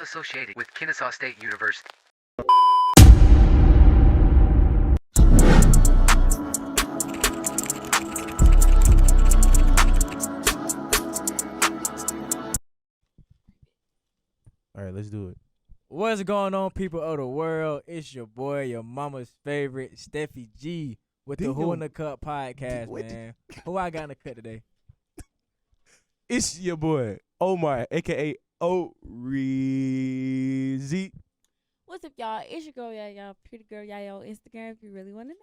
associated with Kennesaw State University. All right, let's do it. What's going on, people of the world? It's your boy, your mama's favorite, Steffi G, with the Who in the Cut podcast, man. Who I got in the cut today? It's your boy, OMAR, a.k.a. O-Reezy. What's up, y'all? It's your girl, y'all. Pretty girl, y'all on Instagram if you really want to know.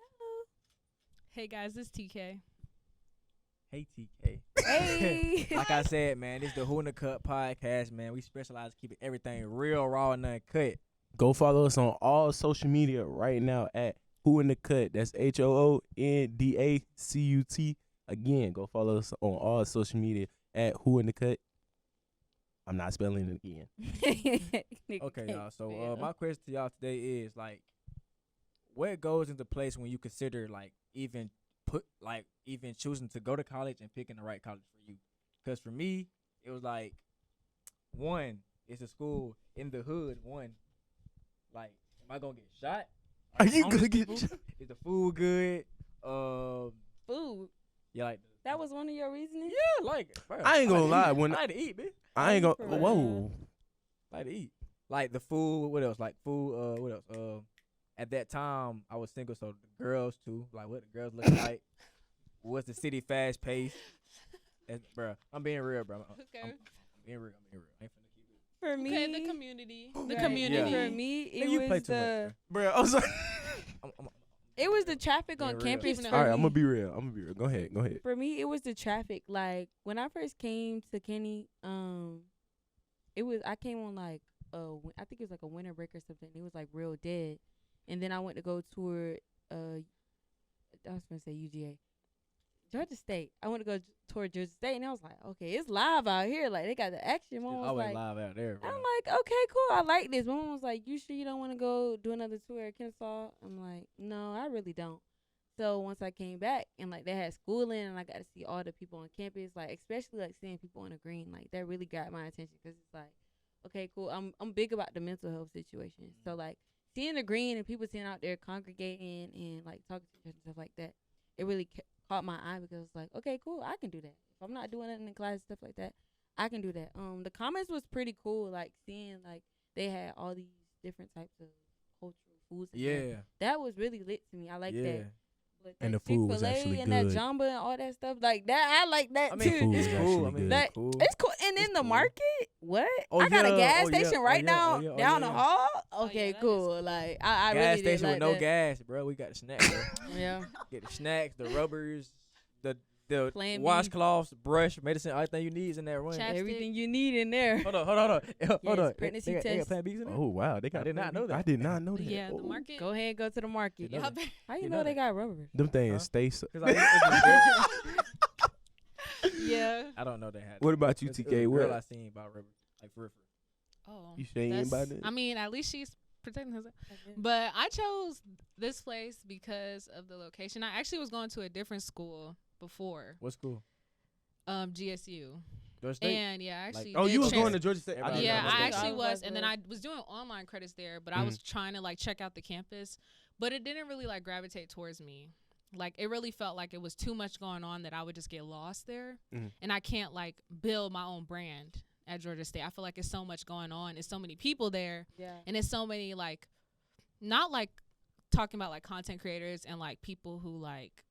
Hey, guys, it's TK. Hey, TK. Hey. Like I said, man, this is the Who in the Cut podcast, man. We specialize in keeping everything real, raw, and uncut. Go follow us on all social media right now at Who in the Cut. That's HOONDACUT. Again, go follow us on all social media at Who in the Cut. I'm not spelling it again. Okay, y'all. So my question to y'all today is, like, what goes into place when you consider, like, even choosing to go to college and picking the right college for you? Because for me, it was like, one, it's a school in the hood. One, like, am I gonna get shot? Are you gonna get shot? Is the food good? Food. Yeah, like That was one of your reasonings? yeah, like bro, I ain't gonna lie. I When like to eat, bitch. I ain't gonna. For Whoa. I like to eat. Like the food. What else? Like food. What else? At that time, I was single, so the girls too. Like what the girls look like. What's the city fast paced? Bro, I'm being real, bro. Okay. I'm being real. I ain't finna keep it. For me. Okay, the community. The right, community. Yeah. For me, it Nigga, you play was too much, Bro, I'm sorry. it was the traffic Being on real. campus. Keeping it For All right, me. I'm gonna be real. Go ahead. For me, it was the traffic. Like when I first came to Kenny, I came on like I think it was like a winter break or something. It was like real dead, and then I went to go tour. I was gonna say UGA, Georgia State. I went to go tour Georgia State, and I was like, okay, it's live out here. Like they got the action. Mom It's was always like, live out there, bro. I'm like, okay, cool. I like this. My mom was like, you sure you don't want to go do another tour at Kennesaw? I'm like, no, I really don't. So once I came back and like they had schooling and I got to see all the people on campus, like especially like seeing people on the green, like that really got my attention because it's like, okay, cool. I'm big about the mental health situation. So like seeing the green and people sitting out there congregating and like talking to each other and stuff like that, it really caught my eye because it's like, okay, cool, I can do that. If I'm not doing nothing in class and stuff like that, I can do that. The comments was pretty cool, like seeing like they had all these different types of cultural foods. Yeah. That was really lit to me. I like that. Like And that the food was Chick-fil-A actually and good. that jamba and all that stuff like that. I like that I mean, too. food it's was cool. I actually mean, good. That- it's cool. It's cool. And It's in the cool. market, what? Oh, I got a yeah. gas Oh, yeah. station Oh, right yeah. now Oh, yeah. Oh, down the yeah. hall. Oh, Okay, yeah, that is cool. cool. Like I Gas really did station like with no that. gas, bro. We got the snacks, bro. Yeah. Get the snacks, the rubbers, the Plan B. washcloths, brush, medicine, everything you need is in that room. Chapstick. Everything you need in there. Hold on. Hold Yes, on. pregnancy They got test. Plan Bs in there? Oh wow, they got. I did not know that. I did not know that. Yeah, Oh. the market. Go ahead, go to the market. You know that. How you You know know they that. got rubbers? Them things Huh? stay. 'Cause I Yeah. don't know they had. What about you, It was a TK? girl What? I seen about rubbers, like for real. Oh. You sure you ain't about that's- that? I mean, at least she's protecting herself. But I chose this place because of the location. I actually was going to a different school before, What school? GSU. Georgia State. And yeah, I actually. Oh, did you was trans- going to Georgia State. Everybody didn't Yeah, know I that. actually All of was, us and then were. I was doing online credits there, but I was trying to like check out the campus, but it didn't really like gravitate towards me. Like it really felt like it was too much going on that I would just get lost there, and I can't like build my own brand at Georgia State. I feel like it's so much going on, it's so many people there, Yeah. and it's so many like, not like talking about like content creators and like people who like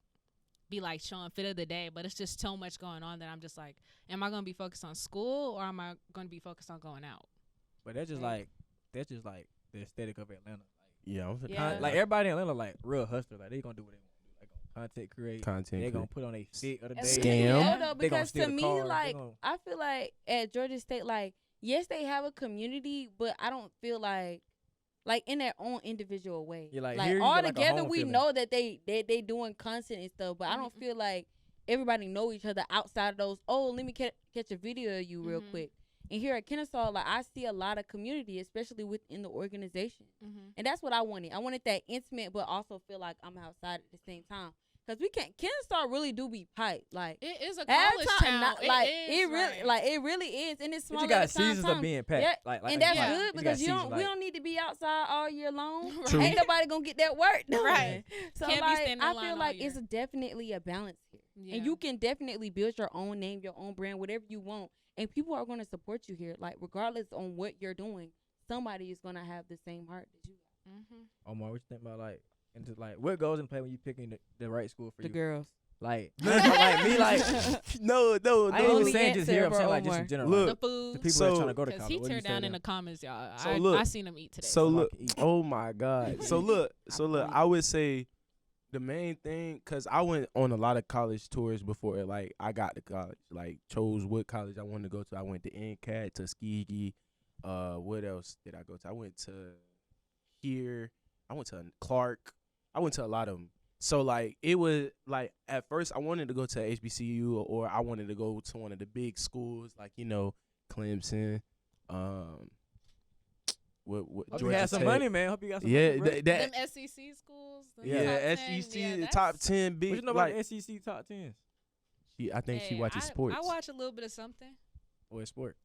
be like showing fit of the day, but it's just so much going on that I'm just like, am I gonna be focused on school or am I gonna be focused on going out? But that's just like the aesthetic of Atlanta. Yeah, Yeah. Like everybody in Atlanta, like real hustler. Like they gonna do what they want to do. Like gonna content create. content. They gonna create. put on a fit of the day. Scam. Yeah, though, They gonna because steal to the me, cars. They like, gonna- I feel like at Georgia State, like, yes, they have a community, but I don't feel like in their own individual way. Yeah, like, like here you all get, like, a together, home we feeling. know that they doing content and stuff, but I don't feel like everybody know each other outside of those. Oh, let me catch a video of you real quick. And here at Kennesaw, like I see a lot of community, especially within the organization. And that's what I wanted. I wanted that intimate, but also feel like I'm outside at the same time. Cause we can't. Kennesaw really do be pipe. Like It is a every college time, town. not, it like is, it really, right. like it really is, and it's But small. you got at the same seasons time. of being packed. Yeah, Like, and that's yeah. good you got because seasons, we like- don't need to be outside all year long. True. Ain't nobody gonna get that work done. Right. So Can't be like, standing in I line feel all like year. it's definitely a balance here, Yeah. and you can definitely build your own name, your own brand, whatever you want, and people are gonna support you here. Like regardless on what you're doing, somebody is gonna have the same heart that you got. Omar, what you think about like into like what goes in play when you picking the right school for The you? girls. Like, like me, like No. I ain't Only even saying just answer here. I'm for saying like just Omar. in general. Look, like, The the food. people So- that's trying to go to Because college. he what do tear you say down to in them? the comments, y'all. So I look. seen him eat today. So Somebody look, can eat. oh my God. So look, I would say the main thing, cause I went on a lot of college tours before, like I got to college, like chose what college I wanted to go to. I went to NCAT, Tuskegee. What else did I go to? I went to I went to Clark. I went to a lot of them. So like it was like at first I wanted to go to HBCU or I wanted to go to one of the big schools like Clemson. What Hope you Georgia had some Tech. money, man. Hope you got some Yeah, money, bro. that Them SEC schools. them yeah, top 10, SEC yeah, the that's- top 10 What big. you know like, about the SEC top 10s? I think she Hey, watches sports. I watch a little bit of something. Or sport?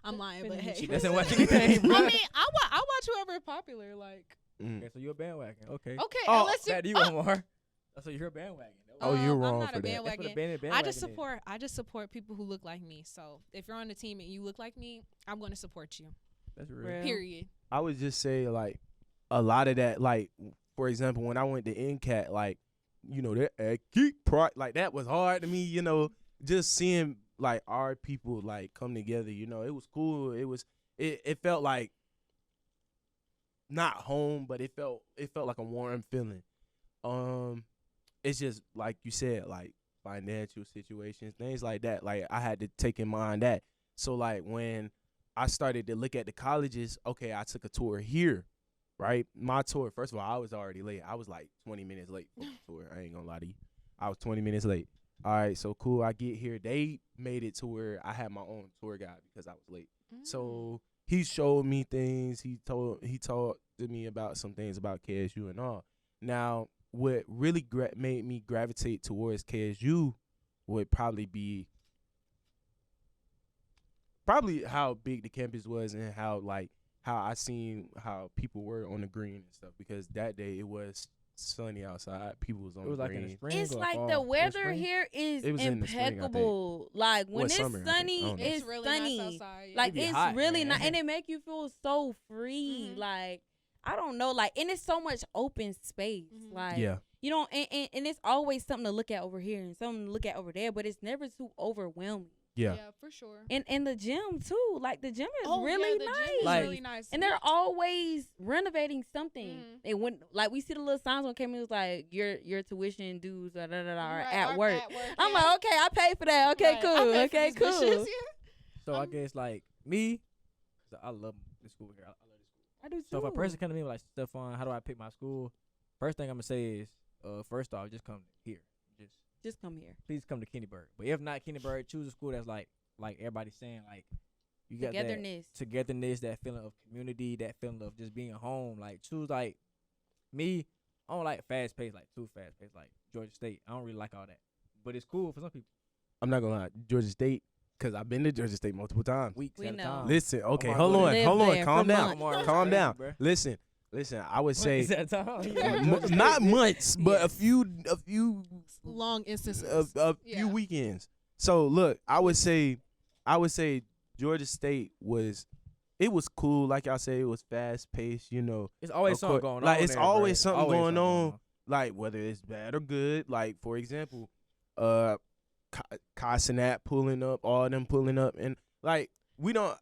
I'm lying, but hey. She doesn't watch anything, bro. I mean, I watch whoever popular. Like, Mm. Okay, so you're a bandwagon. Okay. okay, Oh, unless Back to you, Omar. So you're a bandwagon. Oh, you're I'm wrong not for a that. That's what a bandwagon. bandwagon I just is. support people who look like me. So if you're on the team and you look like me, I'm going to support you. That's real. Real. Period. I would just say like a lot of that, like for example, when I went to NCAT, like that geek pride, like that was hard to me. Just seeing like our people like come together. It was cool. It felt like not home, but it felt like a warm feeling. It's just like you said, like financial situations, things like that. Like I had to take in mind that. So like when I started to look at the colleges, okay, I took a tour here, right? My tour, first of all, I was already late. I was like 20 minutes late for the tour. I ain't gonna lie to you. I was 20 minutes late. All right, so cool. I get here. They made it to where I had my own tour guide because I was late. So he showed me things. He talked to me about some things about KSU and all. Now, what really made me gravitate towards KSU would probably be how big the campus was and how I seen how people were on the green and stuff, because that day it was sunny outside. People was on It was the like green. in the spring. It's or like fall? the It was weather spring? here is It was in the spring, I think. impeccable. Like when Or it's summer, I think. I sunny, don't know. it's really sunny. nice outside. Yeah. Like It be it's hot, really man. nice, and it make you feel so free. Mhm. Like I don't know, like, and it's so much open space. Mhm. Like Yeah. and it's always something to look at over here and something to look at over there, but it's never too overwhelming. Yeah. for sure. And the gym too, like the gym is Oh, really yeah, the nice. gym is Like- really nice. And they're always renovating something. Mhm. They went like we see the little signs on campus like your tuition dues are Right, at work. I'm yeah. like, okay, I paid for that. Okay, Right, I cool. paid for Okay, these cool. dishes, So I guess like me, so I love the school here. I love this school. I do too. So if a person come to me like, STEFFON, how do I pick my school? First thing I'm gonna say is, first off, just come here. Just come here. Please come to Kennyburg. But if not Kennyburg, choose a school that's like everybody's saying, like you got togetherness, that feeling of community, that feeling of just being home. Like choose like me. I don't like fast paced, like too fast paced, like Georgia State. I don't really like all that, but it's cool for some people. I'm not gonna lie, Georgia State, because I've been to Georgia State multiple times. Weeks We at a know. time. Listen, okay, Omar hold go on, there. hold Live on, there calm for down, months. Omar was calm crazy, down. bruh. Listen. I would say Weeks at a time. not months, but Yes. a few Long instances. a Yeah. few weekends. So look, I would say Georgia State was cool. Like y'all say, it was fast paced. It's always Of something course. going on. Like, it's there, always bruh. something Always going on. Like whether it's bad or good. Like for example, Kai Cenat pulling up, all them pulling up, and like we don't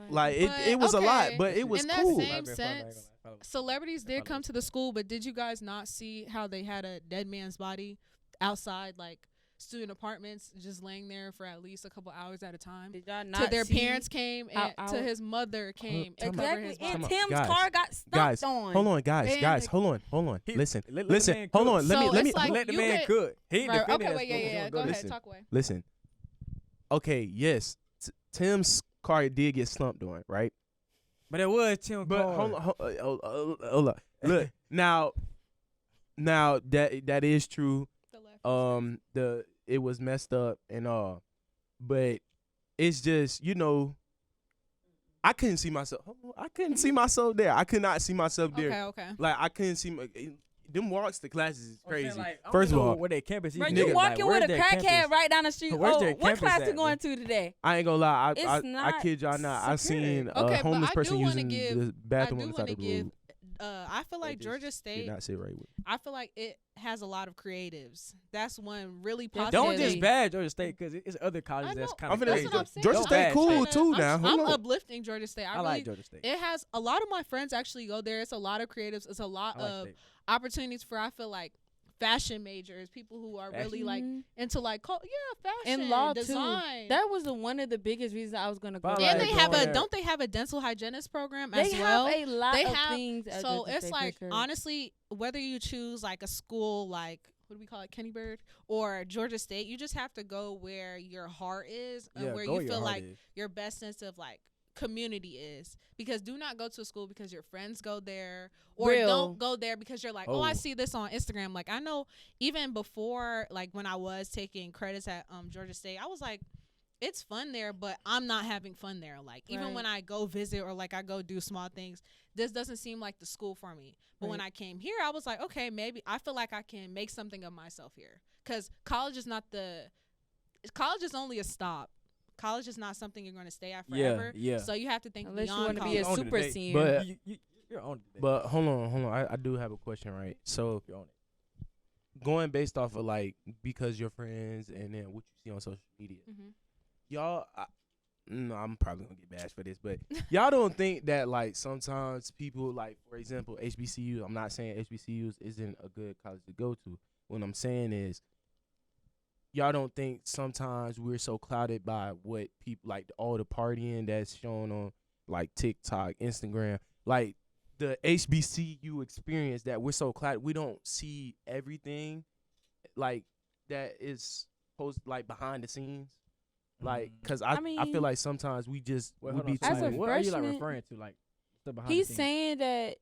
like it. But, It was a lot, okay. but it was In that cool. same sense, celebrities did come to the school, but did you guys not see how they had a dead man's body outside, like student apartments, just laying there for at least a couple hours at a time? Did y'all To not their see parents came and our- to his mother came and covered Exactly. his And body. Tim's Guys, car got stumped Guys, on. hold on, guys, And- hold on. He- Listen, let the listen, man hold cook. on. So Let me it's like let the you man could- cook. He ain't Right, defending okay, that wait, yeah, school. yeah, He's go gonna ahead, Listen. talk away. Listen. Okay, yes, Tim's car did get slumped on, right? But it was Tim But Carr. hold on. Look, Now that is true. The left. It was messed up and all, but it's just I couldn't see myself. I couldn't see myself there. I could not see myself there. Okay. Like I couldn't see them walks to classes is crazy. Like, First of all, where their campus is. Bro, you walking with a crackhead right down the street. Where's their What campus class at, you going to today? I ain't gonna lie. It's I not kid y'all not. I seen a Okay, but homeless I person do wanna using give- the bathroom on the I side do of the wanna road. I feel like They Georgia just State. did not sit right with. I feel like it has a lot of creatives. That's one really Definitely. positive. Don't just bad Georgia State because it's other colleges that's know. kind of I'm finna- crazy. That's what I'm saying. Georgia Don't State bad cool State. too now. I'm Hold on. uplifting Georgia State. I like Georgia State. It has a lot of my friends actually go there. It's a lot of creatives. It's a lot I like of State. opportunities for I feel like fashion majors, people who are really like Mhm. into like fashion And law design. too. That was one of the biggest reasons I was gonna go. Probably and like they have going a there. don't they have a dental hygienist program They as well? have a lot They of have- things. At So Georgia it's State, for like sure. honestly, whether you choose like a school like what do we call it, Kenny Bird or Georgia State, you just have to go where your heart is and Yeah, where go you where your feel heart like is. your best sense of like community is. Because do not go to a school because your friends go there, or Real. don't go there because you're like, oh, I Oh. see this on Instagram. Like I know even before, like when I was taking credits at Georgia State, I was like, it's fun there, but I'm not having fun there. Like even Right. when I go visit or like I go do small things, this doesn't seem like the school for me. But when Right. I came here, I was like, okay, maybe I feel like I can make something of myself here. Because college is only a stop. College is not something you're going to stay at forever. Yeah. So you have to think Unless you beyond want to be a college. On it super today. senior. But You're on it. but hold on. I do have a question, right? So You're on it. going based off of like because your friends and then what you see on social media, Mhm. y'all. I'm probably gonna get bashed for this, but y'all don't think that like sometimes people like, for example, HBCUs. I'm not saying HBCUs isn't a good college to go to. What I'm saying is, y'all don't think sometimes we're so clouded by what people like all the partying that's shown on like TikTok, Instagram, like the HBCU experience that we're so clouded. We don't see everything like that is posted like behind the scenes. Like, cause I mean- feel like sometimes we just Wait, we hold be on. too So As a like, what are you like freshman- referring to? Like stuff behind He's the scenes? saying that.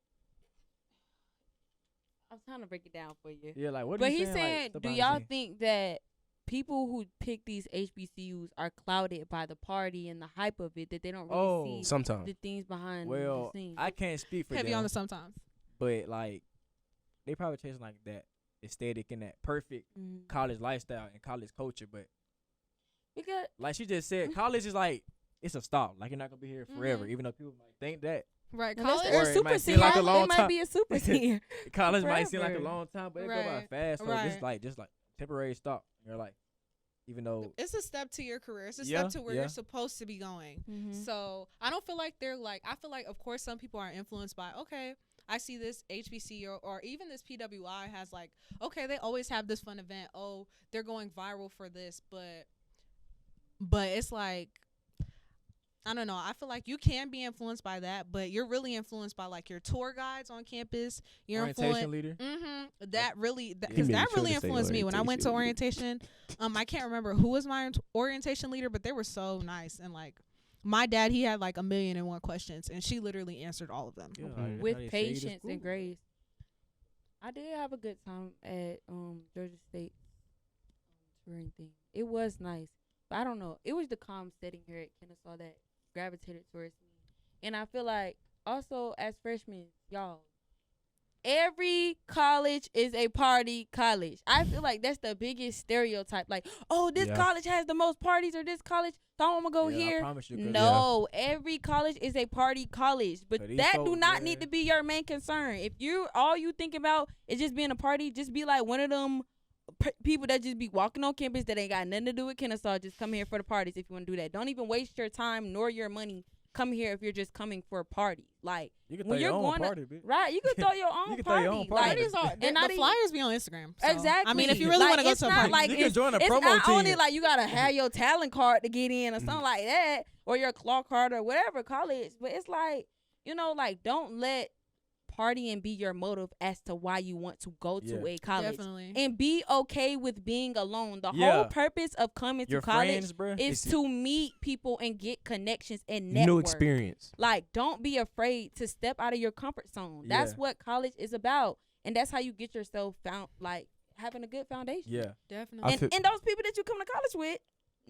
I'm trying to break it down for you. Yeah, like what? But are you he's saying, saying, like, stuff do behind the y'all scenes? think that people who pick these HBCUs are clouded by the party and the hype of it, that they don't really see sometimes. the things behind Well, the scenes? I can't speak for Heavy them, on the sometimes. but like they probably chasing like that aesthetic and that perfect Mhm. college lifestyle and college culture. But Because like she just said, college is like it's a stop. Like you're not gonna be here forever, Mhm. even though people might think that. Right. unless College. Or they're it super might seem senior, like a they long might time. be a super senior. College might seem like a Forever. long time, but it go by Right, fast. So right. just like temporary stop in your life, even though It's a step to your career. It's a Yeah, step to where yeah. you're supposed to be going. Mhm. So I don't feel like they're like, I feel like, of course, some people are influenced by, okay, I see this HBC or even this PWI has like, okay, they always have this fun event. Oh, they're going viral for this. But it's like, I don't know. I feel like you can be influenced by that, but you're really influenced by like your tour guides on campus. You're influenced. orientation leader. That really, He because made that sure really to say influenced me when I went to orientation orientation. I can't remember who was my orientation leader, but they were so nice. And like my dad, he had like 1,000,001 questions, and she literally answered all of them. Yeah, Okay. how With they say you to patience school. and grace. I did have a good time at Georgia State touring thing. It was nice, but I don't know. It was the calm setting here at Kennesaw that gravitated towards me, and I feel like also as freshmen, y'all, every college is a party college. I feel like that's the biggest stereotype. Like, oh, this Yeah. college has the most parties, or this college, so I'm gonna go Yeah, I here. promise you, 'cause No, every college is a party college, but So these that do folks not there- need to be your main concern. If you all you think about is just being a party, just be like one of them people that just be walking on campus that ain't got nothing to do with Kennesaw. Just come here for the parties if you want to do that. Don't even waste your time nor your money. Come here if you're just coming for a party. Like You can throw when your you're own going party, bitch. right, you can throw your own You can throw party. your own party. Like, Parties are, and not the even- flyers be on Instagram. So, Exactly. I mean, if you really Like, want to go it's to a not party, like You can it's, join a it's promo not only team. like you gotta have your talent card to get in or something Mhm. like that, or your claw card or whatever college. But it's like, like don't let partying be your motive as to why you want to go to Yeah. a college. definitely. And be okay with being alone. The Yeah. whole purpose of coming Your to college friends, bruh. is It's- to meet people and get connections and network. New experience. Like, don't be afraid to step out of your comfort zone. That's Yeah. what college is about. and that's how you get yourself found, like having a good foundation. Yeah, Definitely. And those people that you come to college with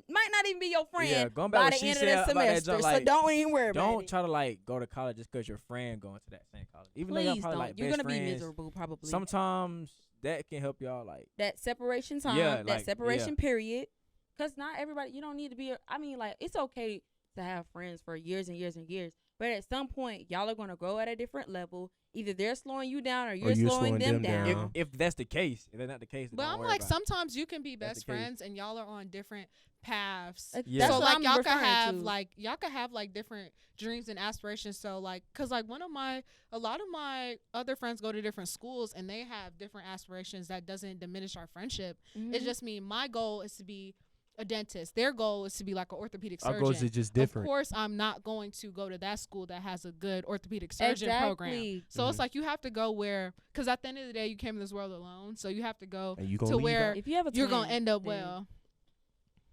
might not even be your friend Yeah, going back by what the she end of said the about that semester. junk, So like, don't even worry about don't it. try to like go to college just because your friend going to that same college. Even though y'all Please probably don't. like You're best gonna be friends, miserable probably. sometimes that can help y'all like. That separation time, Yeah, that like, separation period. Because not everybody, you don't need to be, I mean, like, it's okay to have friends for years and years and years. But at some point, y'all are going to grow at a different level. Either they're slowing you down or you're slowing them down. If that's the case, if that's not the case, then But don't I'm worry like, about it. sometimes you can be That's best the case. friends and y'all are on different paths. Yeah. That's So what like I'm y'all could referring have to. like different dreams and aspirations. So like, cause like a lot of my other friends go to different schools and they have different aspirations. That doesn't diminish our friendship. Mhm. It's just me. My goal is to be a dentist. Their goal is to be like an orthopedic surgeon. Our goals are just different. Of course, I'm not going to go to that school that has a good orthopedic surgeon program. Exactly. So it's like you have to go where, because at the end of the day, you came in this world alone. So you have to go And you to gonna leave where out. If you have a you're twin, going to end up then- well.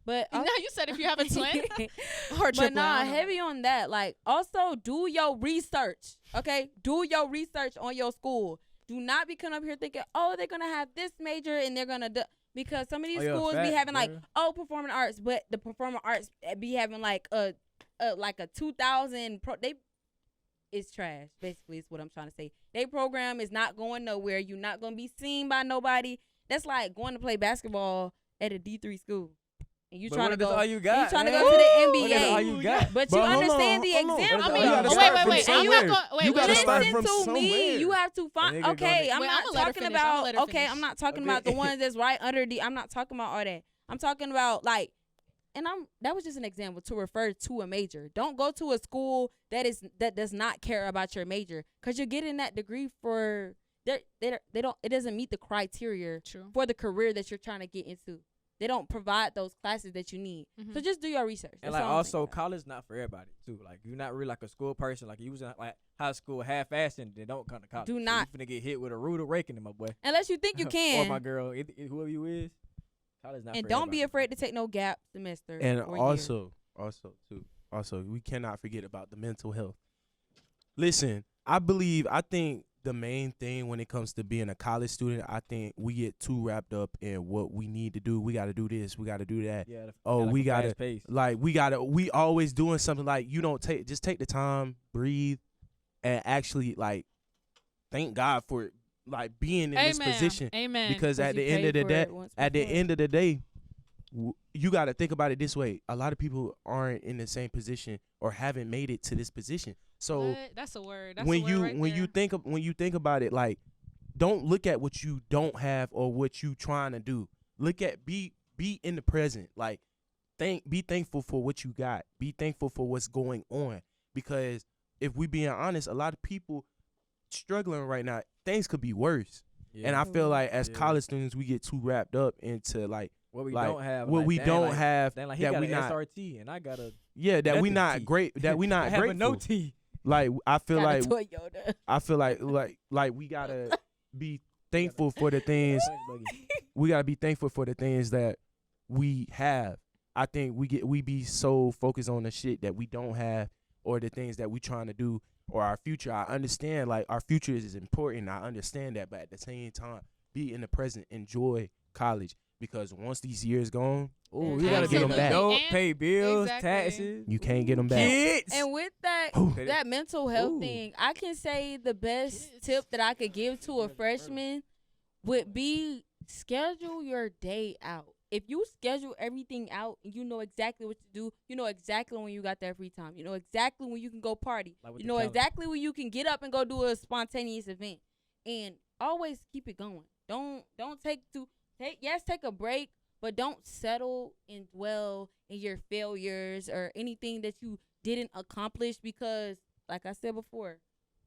But Now you said if you have a twin or But triplet. nah, I don't know. heavy on that. Like, also do your research. Okay, do your research on your school. Do not be coming up here thinking, oh, they're gonna have this major and they're gonna do, because some of these Oh, yeah, schools be fact, having like, bruh. oh, performing arts, but the performing arts be having like a 2000 it's trash. Basically, is what I'm trying to say. They program is not going nowhere. You're not gonna be seen by nobody. That's like going to play basketball at a D3 school. And you But trying what to if that's go. all you got, You trying to man? go to the What if that's all NBA. you got? But you But hold understand on, the hold on. example. I You mean, gotta oh, start wait, from wait. I'm not somewhere. going. Wait, You gotta wait. start Listen from to somewhere. me. You have to find. nigga gonna- Okay, I'm Wait, not I'ma let her talking finish. I'ma about. let her Okay, I'm finish. not talking Okay. about the ones that's right under the. I'm not talking about all that. I'm talking about like, and that was just an example to refer to a major. Don't go to a school that does not care about your major, because you're getting that degree for they don't, it doesn't meet the criteria True. for the career that you're trying to get into. They don't provide those classes that you need. Mhm. So just do your research. And That's like all I'm also saying. college not for everybody too. Like you're not really like a school person. Like you was in like high school half-assed and then don't come to college. Do So not. You finna get hit with a rude awakening, my boy. Unless you think you can. or my girl, whoever you is. College not And for don't be everybody. afraid to take no gap semester. And or year. also we cannot forget about the mental health. Listen, I think the main thing when it comes to being a college student, I think we get too wrapped up in what we need to do. We got to do this, we got to do that. Yeah. Oh, like we a gotta fast pace. like we always doing something. Like you don't just take the time, breathe, and actually like thank God for like being in this position. Amen. Because at you the end paid of the for day, it once at the before. end of the day, you got to think about it this way. A lot of people aren't in the same position or haven't made it to this position. So What? That's a word. That's when a word you right when there. you think about it, like don't look at what you don't have or what you trying to do. Look at be in the present. Like be thankful for what you got. Be thankful for what's going on, because if we being honest, a lot of people struggling right now. Things could be worse. Yeah. And I feel like as Yeah. college students, we get too wrapped up into like what we like, don't have. what like, we dang, don't like, have dang, like he that got we an not SRT and I got a that we nothing not T. great that we I not have a grateful. no T. Like I feel Got a like Toyota. I feel like we gotta be thankful for the things. Thanks, Buggy. We gotta be thankful for the things that we have. I think we be so focused on the shit that we don't have or the things that we trying to do or our future. I understand like our future is important. I understand that, but at the same time, be in the present, enjoy college, because once these years gone, Ooh, Yeah. you gotta get them Absolutely. back. No, And- pay bills, exactly. taxes. you can't get them back. Kids. And with that Ooh. that mental health Ooh. thing, I can say the best Kids. tip that I could give to a freshman would be schedule your day out. If you schedule everything out and you know exactly what to do, you know exactly when you got that free time. You know exactly when you can go party. Like with You the know calendar. exactly when you can get up and go do a spontaneous event. And always keep it going. Don't take a break, but don't settle and dwell in your failures or anything that you didn't accomplish, because like I said before,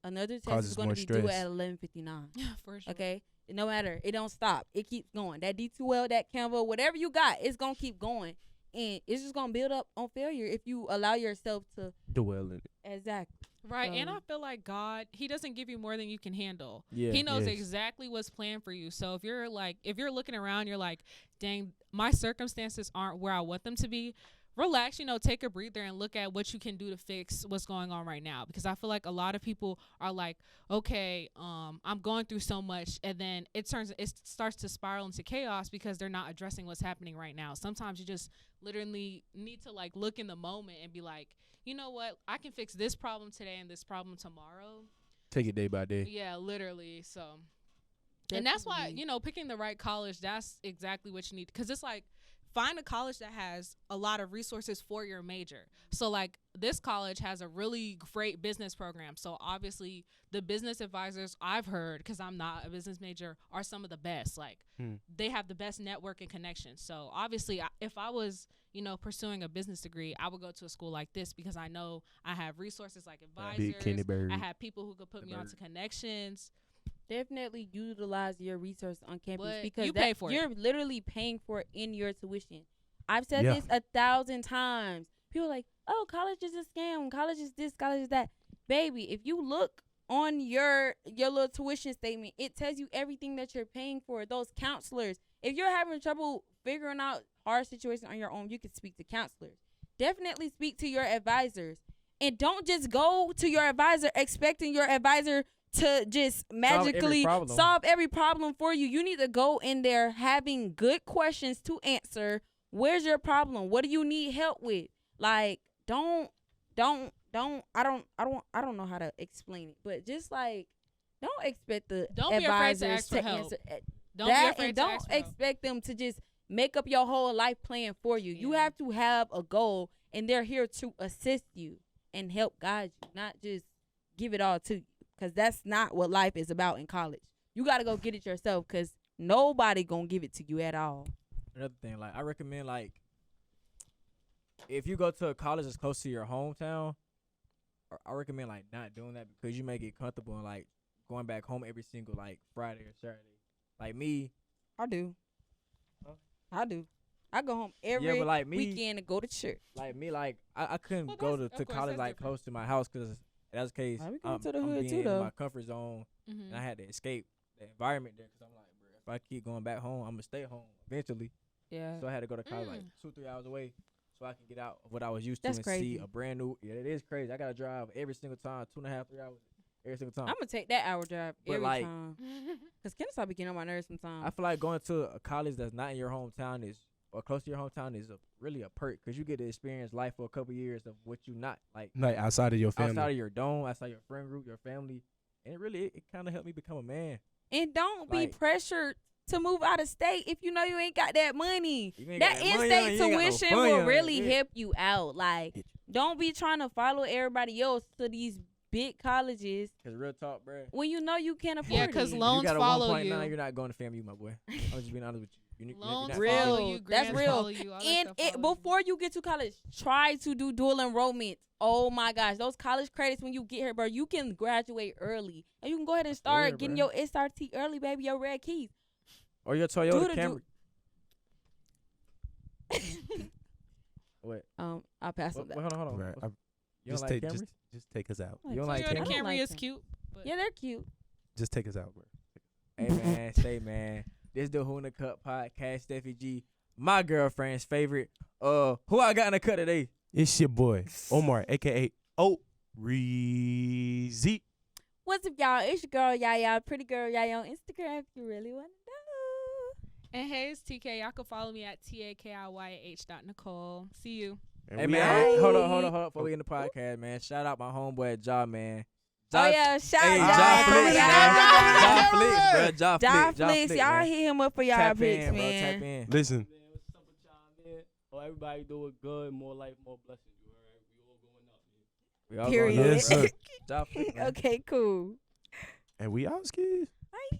another test Causes is going more to be due stress. at 11:59. Yeah, for sure. Okay? No matter, it don't stop. It keeps going. That D2L, that Canva, whatever you got, it's going to keep going. And it's just going to build up on failure if you allow yourself to. Dwell in it. Exactly. Right. And So- I feel like God, he doesn't give you more than you can handle. Yeah. He knows Yes. exactly what's planned for you. So if you're looking around, you're like, dang, my circumstances aren't where I want them to be. relax, take a breather and look at what you can do to fix what's going on right now. Because I feel like a lot of people are like, okay, I'm going through so much, and then it starts to spiral into chaos because they're not addressing what's happening right now. Sometimes you just literally need to like look in the moment and be like, you know what, I can fix this problem today and this problem tomorrow. Take it day by day. Yeah, literally. So, Definitely. and that's why, picking the right college, that's exactly what you need. Because it's like, find a college that has a lot of resources for your major. So like this college has a really great business program. So obviously the business advisors I've heard, because I'm not a business major, are some of the best. Like they have the best network and connections. So obviously if I was, pursuing a business degree, I would go to a school like this because I know I have resources like advisors. I have people who could put me onto connections. Definitely utilize your resources on campus, But because you pay for you're literally paying for it in your tuition. I've said this 1,000 times. People are like, oh, college is a scam. College is this, college is that. Baby, if you look on your little tuition statement, it tells you everything that you're paying for. Those counselors, if you're having trouble figuring out hard situations on your own, you can speak to counselors. Definitely speak to your advisors. And don't just go to your advisor expecting your advisor to just magically solve every problem for you. You need to go in there having good questions to answer. Where's your problem? What do you need help with? Like, I don't know how to explain it, but just like, don't expect the advisors to answer. Don't expect them to just make up your whole life plan for you. You have to have a goal, and they're here to assist you and help guide you, not just give it all to you. Because that's not what life is about in college. You got to go get it yourself, because nobody going to give it to you at all. Another thing, like, I recommend, like, if you go to a college that's close to your hometown, I recommend, like, not doing that, because you may get comfortable and, like, going back home every single, like, Friday or Saturday. Like me. I do. Huh? I do. I go home every weekend to go to church. Like me, like, I couldn't go to college, like, close to my house, because that's the case. I'm being in my comfort zone, and I had to escape the environment there, because I'm like, bro, if I keep going back home, I'm going to stay home eventually. Yeah. So I had to go to college like 2-3 hours away so I can get out of what I was used That's to and crazy. see a brand new. Yeah, it is crazy. I got to drive every single time, 2.5-3 hours every single time. I'm going to take that hour drive every like, time. Because Kennesaw be getting on my nerves sometimes. I feel like going to a college that's not in your hometown or close to your hometown is really a perk, because you get to experience life for a couple years of what you not like outside of your family, outside of your dome, outside your friend group, your family, and it kind of helped me become a man. And don't be pressured to move out of state if you know you ain't got that money. That in-state tuition will really help you out. Like, don't be trying to follow everybody else to these big colleges. Cause real talk, bro. When you know you can't afford it. Yeah, because loans follow you. You're not going to FAMU, my boy. I'm just being honest with you. Loans real. follow you. That's real. And before you get to college, try to do dual enrollment. Oh my gosh, those college credits when you get here, bro, you can graduate early, and you can go ahead and start getting your SRT early, baby. Your red keys or your Toyota Camry. What? I'll pass on that. Hold on. Right. You don't like Camrys? Just take us out. You don't like Toyota Camry? Camry is cute. But Yeah, they're cute. Just take us out, bro. Hey man, man. This the Who in the Cut podcast, Steffi G, my girlfriend's favorite. Who I got in the cut today? It's your boy Omar, aka Reezy. What's up, y'all? It's your girl Yaya, pretty girl Yaya on Instagram if you really want to know. And hey, it's TK. Y'all can follow me at TAKIYAH.Nicole. See you. Hey man, hold on. Before we end the podcast, man, shout out my homeboy Ja, man. Shout out Ja Flicks. Y'all hit him up for y'all picks, man. Tap in. Listen. What's up with y'all, man? Oh, everybody doing good. More life, more blessings. You alright? We all going up, man. Period. Yes, sir. Ja Flicks, man. Okay, cool. And we out, skis. Bye.